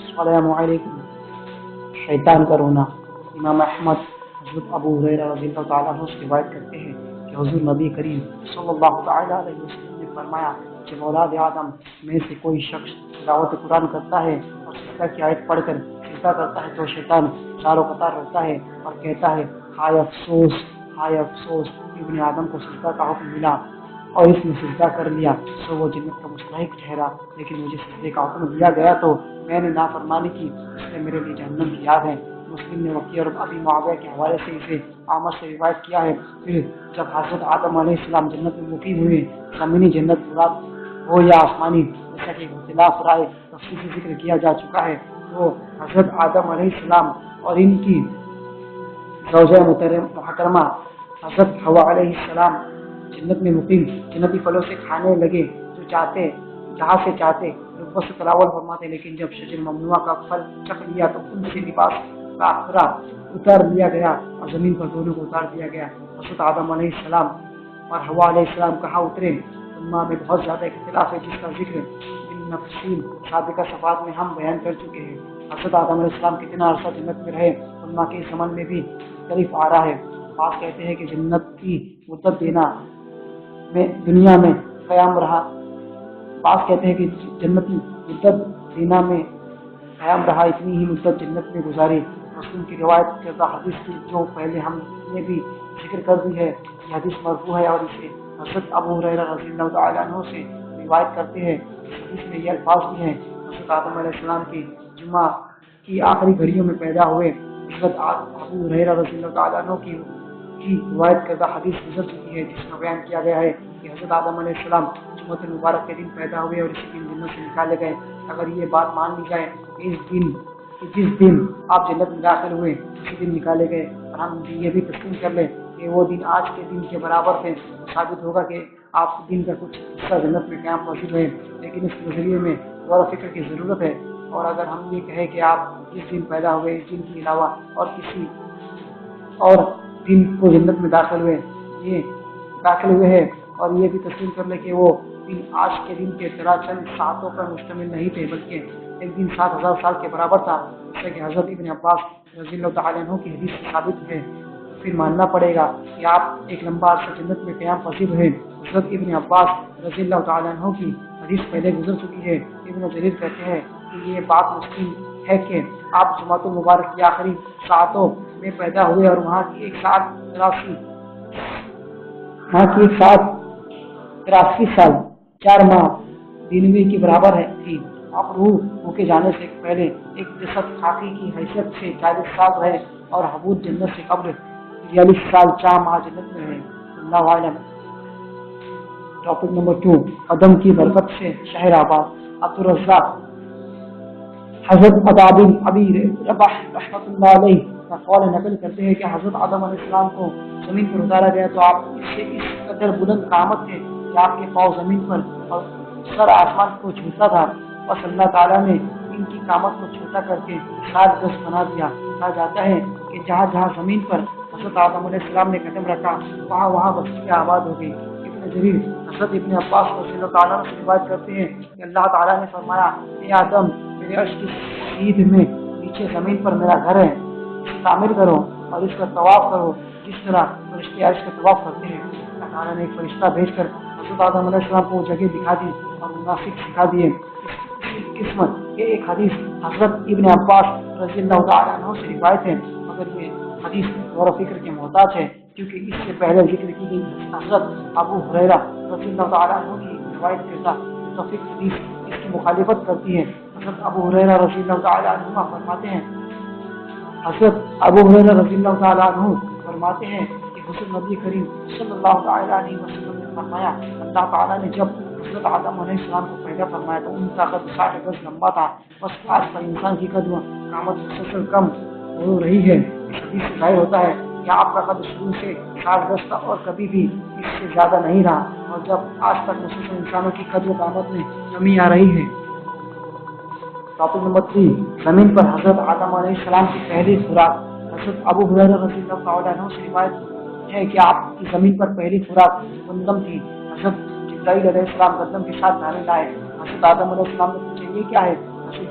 السلام علیکم۔ شیطان کا رونا۔ امام احمد حضرت ابو ہریرہ رضی اللہ تعالیٰ عنہ سے روایت کرتے ہیں کہ حضور نبی کریم صلی اللہ تعالیٰ علیہ وسلم نے فرمایا کہ اولاد آدم میں سے کوئی شخص تلاوت قرآن کرتا ہے اور سجدہ کی آیت پڑھ کر سجدہ کرتا ہے تو شیطان چاروں قطار رہتا ہے اور کہتا ہے ہائے افسوس، ہائے افسوس، ابن آدم کو سجدہ کا حکم ملا اور اس نے سجدہ کر لیا تو وہ جنت کا مستحق ٹھہرا، لیکن مجھے سجدے کا حکم دیا گیا تو میں نے نافرمانی کی، اس نے میرے لیے جہنم کی یاد ہے۔ مسلم نے وکیع اور ابی معاویہ کے حوالے سے اسے عامر سے روایت کیا ہے۔ پھر جب حضرت آدم علیہ السلام جنت میں مقیم ہوئے، زمینی جنت مراد ہو یا آسمانی، جیسا کہ اختلاف رائے تفصیلی ذکر کیا جا چکا ہے، تو حضرت آدم علیہ السلام اور ان کی زوجہ محترمہ حضرت حوا علیہ السلام جنت میں مقیم جنتی پھلوں سے کھانے لگے جو چاہتے جہاں سے چاہتے رغبت سے تناول فرماتے، لیکن جب شجر ممنوعہ کا پھل چکھ لیا تو ان سے لباس کا آخرہ اتار لیا گیا اور زمین پر دونوں کو اتار دیا گیا۔ حضرت آدم علیہ السلام اور حوا علیہ السلام کہاں اترے، امہ میں بہت زیادہ اختلاف ہے، جس کا ذکر بالتفصیل سابقہ صفحات میں ہم بیان کر چکے ہیں۔ حضرت آدم علیہ السلام کتنا عرصہ جنت میں رہے، امہ کے اس عمل میں بھی مختلف آ رہا ہے۔ بعض کہتے ہیں کہ جنت کی مدت دنیا میں قیام رہا، بعض کہتے ہیں کہ جنت مدت دینا میں قیام رہا، اتنی ہی مدت جنت میں گزاری۔ مسلم کی روایت کردہ حدیث کی جو پہلے ہم نے بھی ذکر کر دی ہے، یہ حدیث مرفوع ہے اور اسے حضرت ابو ہریرہ رضی اللہ تعالیٰ عنہ سے روایت کرتے ہیں۔ اس حدیث میں یہ الفاظ بھی ہیں، حضرت آدم علیہ السلام کی جمعہ کی آخری گھڑیوں میں پیدا ہوئے۔ حضرت ابو ہریرہ رضی اللہ تعالیٰ عنہ کی روایت کردہ حدیث گزر چکی ہے، جس میں بیان کیا گیا ہے کہ حضرت آدم علیہ السلام جمعۃ المبارک کے دن پیدا ہوئے اور اسی دن جنت سے نکالے گئے۔ اگر یہ بات مان لی جائے کہ جس دن آپ جنت میں داخل ہوئے اسی دن نکالے گئے، اور ہم یہ بھی تسلیم کر لیں کہ وہ دن آج کے دن کے برابر تھے، تو ثابت ہوگا کہ آپ دن کا کچھ حصہ جنت میں قیام پذیر رہے، لیکن اس نظریے میں غور و فکر کی ضرورت ہے۔ اور اگر ہم یہ کہیں کہ آپ جس دن پیدا ہوئے اس دن کے علاوہ اور کسی اور دن کو جنت میں داخل ہوئے ہیں، اور یہ بھی تسلیم کر لیں کہ وہ دن آج کے دن کے طرح چند ساعتوں پر مشتمل نہیں تھے، بلکہ ایک دن 7,000 سال کے برابر تھا، جیسا کہ حضرت ابن عباس رضی اللہ تعالیٰ عنہ کی حدیث سے ثابت ہے، پھر ماننا پڑے گا کہ آپ ایک لمبا عرصہ جنت میں قیام پذیر رہے۔ حضرت ابن عباس رضی اللہ تعالیٰ عنہ کی حدیث پہلے گزر چکی ہے۔ ابن جریر کہتے ہیں کہ یہ بات مشکل ہے کہ آپ جمعۃ المبارک کی آخری ساعتوں میں پیدا ہوئے اور وہاں کی ایک ساعت 83 سال 4 ماہ دنوی کے برابر تھی۔ آپ روح ہو کے جانے سے پہلے ایک جسد خاکی کی حیثیت سے 40 سال رہے اور حبوط جنت سے قبل 43 سال 4 ماہ جنت میں رہے۔ اللہ عالم۔ ٹاپک نمبر 2، قدم کی برکت سے شہر آباد۔ عبدالرزاق حضرت ابی رباح رحمۃ اللہ علیہ کا قول نقل کرتے ہیں کہ حضرت آدم علیہ السلام کو زمین پر اتارا گیا تو آپ سے اس قدر بلند قامت تھے کہ آپ کے پاؤں زمین پر اور سر آسمان کو چھوتا تھا، بس اللہ تعالیٰ نے ان کی قامت کو چھوٹا کر کے 7 گز بنا دیا۔ کہا جاتا ہے کہ جہاں جہاں زمین پر حضرت آدم علیہ السلام نے قدم رکھا وہاں بستیاں آباد ہو گئی۔ ابن جریر حضرت ابن عباس رضی اللہ تعالیٰ سے روایت کرتے ہیں کہ اللہ تعالیٰ نے فرمایا، اے آدم، میرے عرش کی سیدھ میں نیچے زمین پر میرا گھر ہے، اسے تعمیر کرو اور اس کا طواف کرو جس طرح فرشتے عرش کا طواف کرتے ہیں۔ اللہ تعالیٰ نے ایک فرشتہ بھیج کر حضرت آدم علیہ السلام کو جگہ دکھا دی اور مناسک سکھا دیے۔ اس قسمت کے ایک حدیث حضرت ابن عباس رضی اللہ تعالیٰ عنہ سے روایت ہے، مگر یہ حدیث غور و فکر کے محتاج ہے، کیونکہ اس سے پہلے ذکر کی گئی حضرت ابو ہریرہ رضی اللہ تعالیٰ عنہ کی روایت کردہ متفق حدیث اس کی مخالفت کرتی ہے۔ حضرت ابو ہریرہ رضی اللہ تعالیٰ عنہ فرماتے ہیں کہ حضرت نبی کریم صلی اللہ تعالیٰ علیہ وسلم نے فرمایا، اللہ تعالیٰ نے جب حضرت آدم علیہ السلام کو پیدا فرمایا تو ان کا قد 60 گز لمبا تھا، بس آج پر انسان کی قد و قامت مسلسل کم ہو رہی ہے۔ اس حدیث سے ظاہر ہوتا ہے کہ آپ کا قد شروع سے 60 گز تھا اور کبھی بھی اس سے زیادہ نہیں رہا، اور جب آج تک مسلسل انسانوں کی قد و قامت میں کمی آ رہی ہے۔ ٹاپک نمبر 3، زمین پر حضرت آدم علیہ السلام کی پہلی خوراک۔ حضرت ابو ہریرہ رضی اللہ تعالیٰ عنہ سے روایت ہے کہ آپ کی زمین پر پہلی خوراک گندم تھی۔ حضرت جبرائیل علیہ السلام گندم کے ساتھ دانے لائے۔ حضرت آدم علیہ السلام نے پوچھا، یہ کیا ہے؟ حضرت